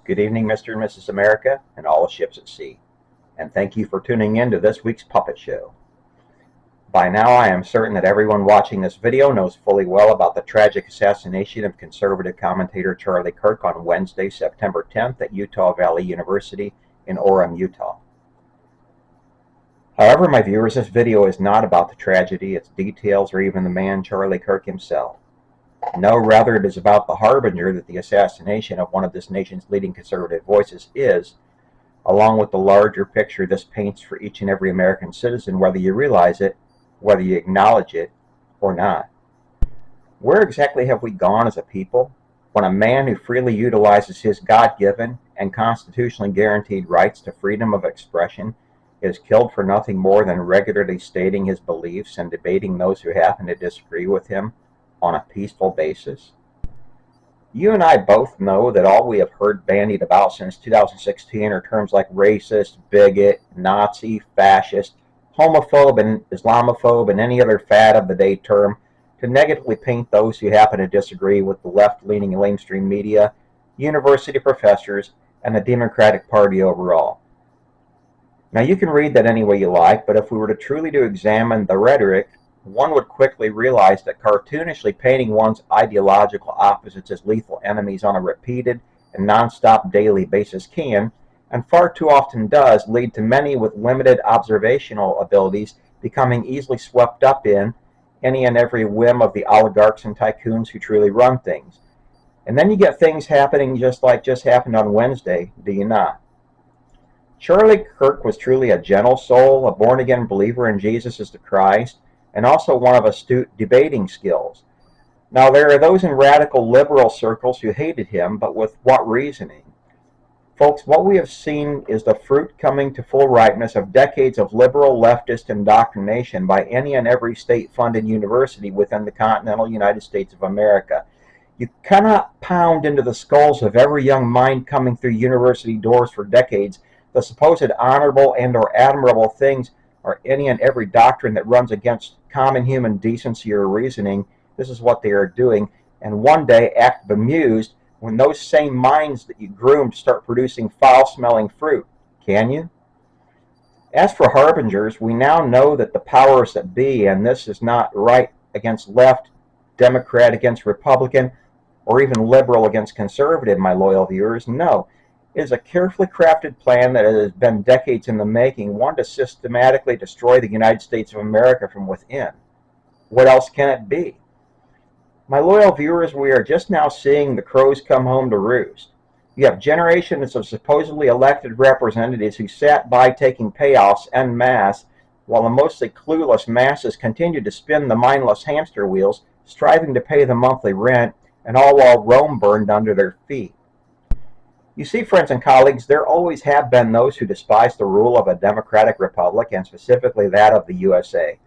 Good evening, Mr. and Mrs. America, and all ships at sea, and thank you for tuning in to this week's Puppet Show. By now, I am certain that everyone watching this video knows fully well about the tragic assassination of conservative commentator Charlie Kirk on Wednesday, September 10th at Utah Valley University in Orem, Utah. However, my viewers, this video is not about the tragedy, its details, or even the man Charlie Kirk himself. No, rather it is about the Harbinger that the assassination of one of this nation's leading conservative voices is, along with the larger picture this paints for each and every American citizen, whether you realize it, whether you acknowledge it, or not. Where exactly have we gone as a people when a man who freely utilizes his God-given and constitutionally guaranteed rights to freedom of expression is killed for nothing more than regularly stating his beliefs and debating those who happen to disagree with him on a peaceful basis? You and I both know that all we have heard bandied about since 2016 are terms like racist, bigot, Nazi, fascist, homophobe, and Islamophobe, and any other fad of the day term to negatively paint those who happen to disagree with the left-leaning mainstream media, university professors, and the Democratic Party overall. Now, you can read that any way you like, but if we were to truly examine the rhetoric, one would quickly realize that cartoonishly painting one's ideological opposites as lethal enemies on a repeated and non-stop daily basis can, and far too often does, lead to many with limited observational abilities becoming easily swept up in any and every whim of the oligarchs and tycoons who truly run things. And then you get things happening just like just happened on Wednesday, do you not? Charlie Kirk was truly a gentle soul, a born-again believer in Jesus as the Christ, and also one of astute debating skills. Now, there are those in radical liberal circles who hated him, but with what reasoning? Folks, what we have seen is the fruit coming to full ripeness of decades of liberal leftist indoctrination by any and every state-funded university within the continental United States of America. You cannot pound into the skulls of every young mind coming through university doors for decades the supposed honorable and or admirable things or any and every doctrine that runs against common human decency or reasoning. This is what they are doing, and one day act bemused when those same minds that you groomed start producing foul-smelling fruit. Can you? As for harbingers, we now know that the powers that be, and this is not right against left, Democrat against Republican, or even liberal against conservative, my loyal viewers, no. It is a carefully crafted plan that has been decades in the making, one to systematically destroy the United States of America from within. What else can it be? My loyal viewers, we are just now seeing the crows come home to roost. You have generations of supposedly elected representatives who sat by taking payoffs en masse, while the mostly clueless masses continued to spin the mindless hamster wheels, striving to pay the monthly rent, and all while Rome burned under their feet. You see, friends and colleagues, there always have been those who despise the rule of a democratic republic, and specifically that of the USA.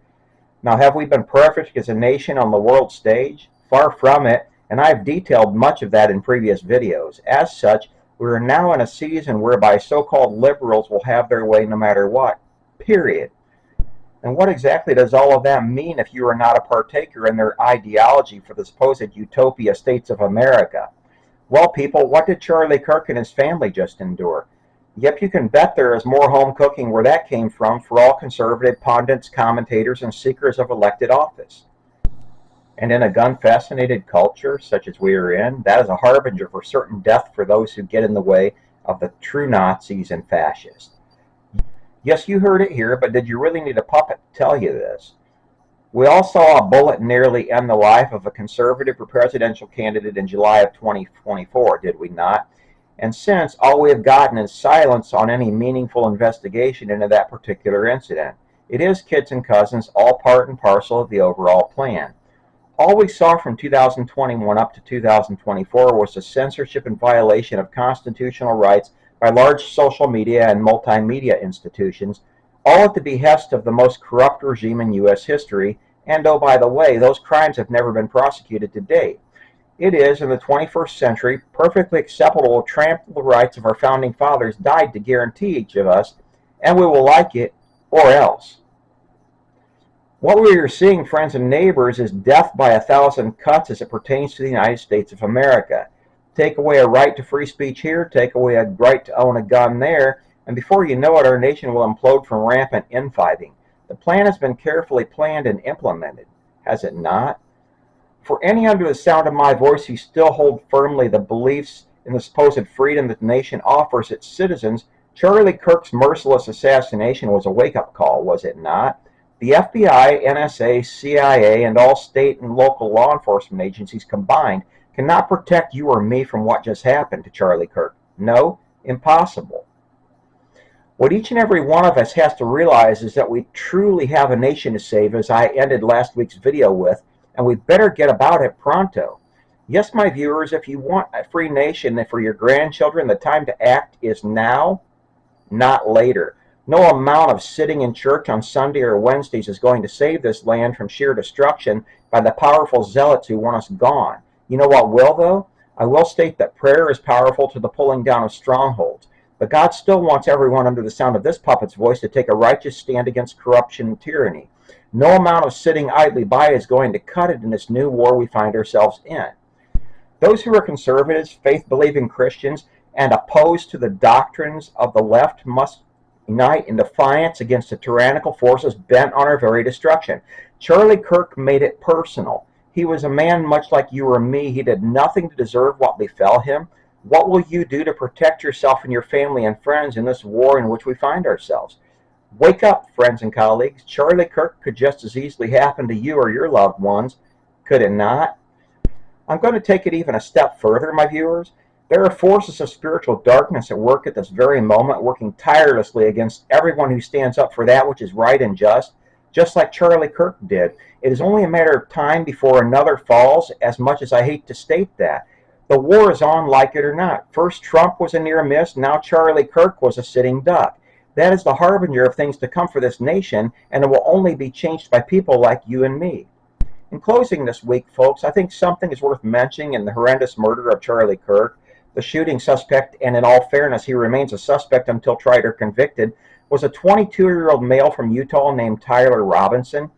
Now, have we been perfect as a nation on the world stage? Far from it, and I've detailed much of that in previous videos. As such, we are now in a season whereby so-called liberals will have their way no matter what. Period. And what exactly does all of that mean if you are not a partaker in their ideology for the supposed utopia states of America? Well, people, what did Charlie Kirk and his family just endure? Yep, you can bet there is more home cooking where that came from for all conservative pundits, commentators, and seekers of elected office. And in a gun-fascinated culture such as we are in, that is a harbinger for certain death for those who get in the way of the true Nazis and fascists. Yes, you heard it here, but did you really need a puppet to tell you this? We all saw a bullet nearly end the life of a conservative presidential candidate in July of 2024, did we not? And since, all we have gotten is silence on any meaningful investigation into that particular incident. It is, kids and cousins, all part and parcel of the overall plan. All we saw from 2021 up to 2024 was the censorship and violation of constitutional rights by large social media and multimedia institutions, all at the behest of the most corrupt regime in U.S. history, and oh, by the way, those crimes have never been prosecuted to date. It is, in the 21st century, perfectly acceptable to trample the rights of our founding fathers died to guarantee each of us, and we will like it or else. What we are seeing, friends and neighbors, is death by 1,000 cuts as it pertains to the United States of America. Take away a right to free speech here, take away a right to own a gun there, and before you know it, our nation will implode from rampant infighting. The plan has been carefully planned and implemented, has it not? For any under the sound of my voice who still hold firmly the beliefs in the supposed freedom that the nation offers its citizens, Charlie Kirk's merciless assassination was a wake-up call, was it not? The FBI, NSA, CIA, and all state and local law enforcement agencies combined cannot protect you or me from what just happened to Charlie Kirk. No, impossible. What each and every one of us has to realize is that we truly have a nation to save, as I ended last week's video with, and we better get about it pronto. Yes, my viewers, if you want a free nation and for your grandchildren, the time to act is now, not later. No amount of sitting in church on Sunday or Wednesdays is going to save this land from sheer destruction by the powerful zealots who want us gone. You know what will, though? I will state that prayer is powerful to the pulling down of strongholds. But God still wants everyone under the sound of this puppet's voice to take a righteous stand against corruption and tyranny. No amount of sitting idly by is going to cut it in this new war we find ourselves in. Those who are conservatives, faith-believing Christians, and opposed to the doctrines of the left must unite in defiance against the tyrannical forces bent on our very destruction. Charlie Kirk made it personal. He was a man much like you or me. He did nothing to deserve what befell him. What will you do to protect yourself and your family and friends in this war in which we find ourselves? Wake up, friends and colleagues. Charlie Kirk could just as easily happen to you or your loved ones, could it not? I'm going to take it even a step further, my viewers. There are forces of spiritual darkness at work at this very moment, working tirelessly against everyone who stands up for that which is right and just like Charlie Kirk did. It is only a matter of time before another falls, as much as I hate to state that. The war is on, like it or not. First Trump was a near miss, now Charlie Kirk was a sitting duck. That is the harbinger of things to come for this nation, and it will only be changed by people like you and me. In closing this week, folks, I think something is worth mentioning in the horrendous murder of Charlie Kirk. The shooting suspect, and in all fairness, he remains a suspect until tried or convicted, was a 22-year-old male from Utah named Tyler Robinson.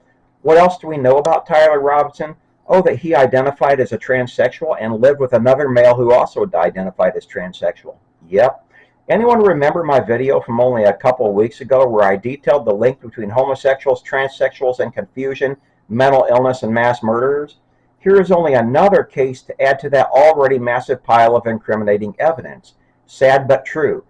What else do we know about Tyler Robinson? Oh, that he identified as a transsexual and lived with another male who also identified as transsexual. Yep. Anyone remember my video from only a couple of weeks ago where I detailed the link between homosexuals, transsexuals, and confusion, mental illness, and mass murderers? Here is only another case to add to that already massive pile of incriminating evidence. Sad but true.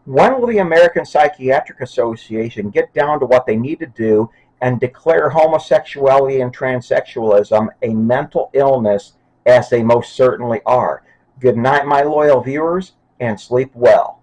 When will the American Psychiatric Association get down to what they need to do and declare homosexuality and transsexualism a mental illness, as they most certainly are? Good night, my loyal viewers, and sleep well.